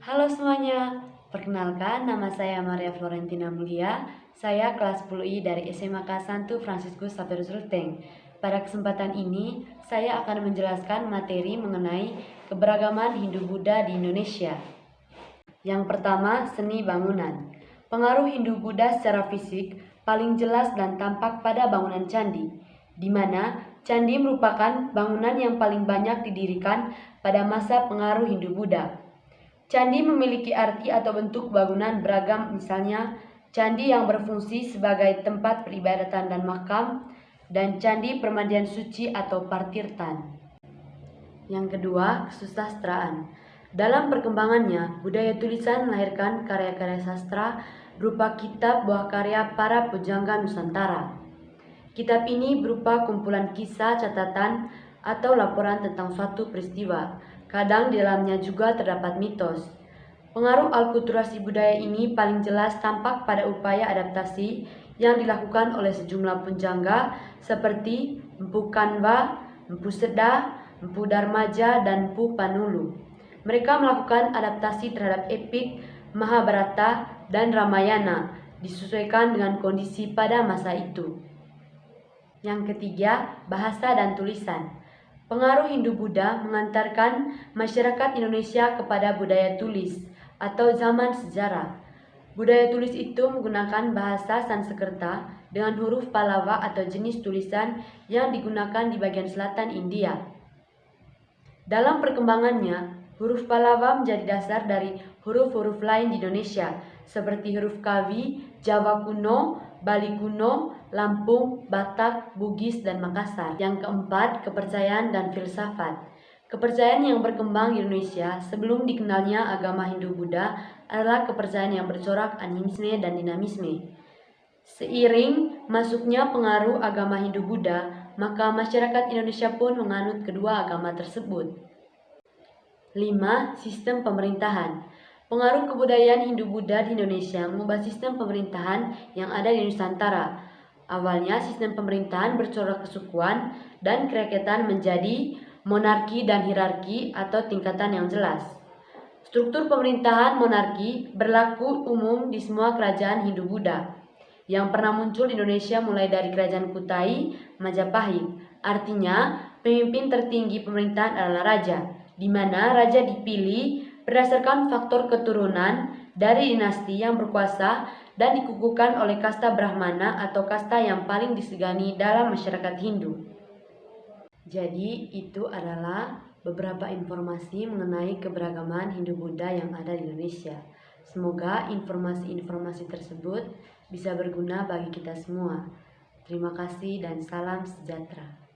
Halo semuanya, perkenalkan nama saya Maria Florentina Mulia. Saya kelas 10I dari SMA Kelas 1 Franciscus Xavierus Ruteng. Pada kesempatan ini, saya akan menjelaskan materi mengenai keberagaman Hindu-Buddha di Indonesia. Yang pertama, seni bangunan. Pengaruh Hindu-Buddha secara fisik paling jelas dan tampak pada bangunan candi, di mana candi merupakan bangunan yang paling banyak didirikan pada masa pengaruh Hindu-Buddha. Candi memiliki arti atau bentuk bangunan beragam, misalnya candi yang berfungsi sebagai tempat peribadatan dan makam, dan candi permandian suci atau partirtan. Yang kedua, kesusastraan. Dalam perkembangannya, budaya tulisan melahirkan karya-karya sastra berupa kitab buah karya para pujangga Nusantara. Kitab ini berupa kumpulan kisah, catatan, atau laporan tentang suatu peristiwa. Kadang di dalamnya juga terdapat mitos. Pengaruh alkulturasi budaya ini paling jelas tampak pada upaya adaptasi yang dilakukan oleh sejumlah pujangga seperti Empu Kanwa, Empu Sedah, Empu Darmaja, dan Empu Panulu. Mereka melakukan adaptasi terhadap epik Mahabharata dan Ramayana disesuaikan dengan kondisi pada masa itu. Yang ketiga, bahasa dan tulisan. Pengaruh Hindu-Buddha mengantarkan masyarakat Indonesia kepada budaya tulis atau zaman sejarah. Budaya tulis itu menggunakan bahasa Sanskerta dengan huruf Pallava atau jenis tulisan yang digunakan di bagian selatan India. Dalam perkembangannya, huruf Pallava menjadi dasar dari huruf-huruf lain di Indonesia, seperti huruf Kawi, Jawa kuno, Bali kuno, Lampung, Batak, Bugis, dan Makassar. Yang keempat, kepercayaan dan filsafat. Kepercayaan yang berkembang di Indonesia sebelum dikenalnya agama Hindu-Buddha adalah kepercayaan yang bercorak animisme dan dinamisme. Seiring masuknya pengaruh agama Hindu-Buddha, maka masyarakat Indonesia pun menganut kedua agama tersebut. 5. Sistem pemerintahan. Pengaruh kebudayaan Hindu-Buddha di Indonesia mengubah sistem pemerintahan yang ada di Nusantara. Awalnya sistem pemerintahan bercorak kesukuan dan kerakyatan menjadi monarki dan hierarki atau tingkatan yang jelas. Struktur pemerintahan monarki berlaku umum di semua kerajaan Hindu-Buddha yang pernah muncul di Indonesia mulai dari Kerajaan Kutai, Majapahit. Artinya, pemimpin tertinggi pemerintahan adalah raja, di mana raja dipilih berdasarkan faktor keturunan dari dinasti yang berkuasa dan dikukuhkan oleh kasta Brahmana atau kasta yang paling disegani dalam masyarakat Hindu. Jadi, itu adalah beberapa informasi mengenai keberagaman Hindu-Buddha yang ada di Indonesia. Semoga informasi-informasi tersebut bisa berguna bagi kita semua. Terima kasih dan salam sejahtera.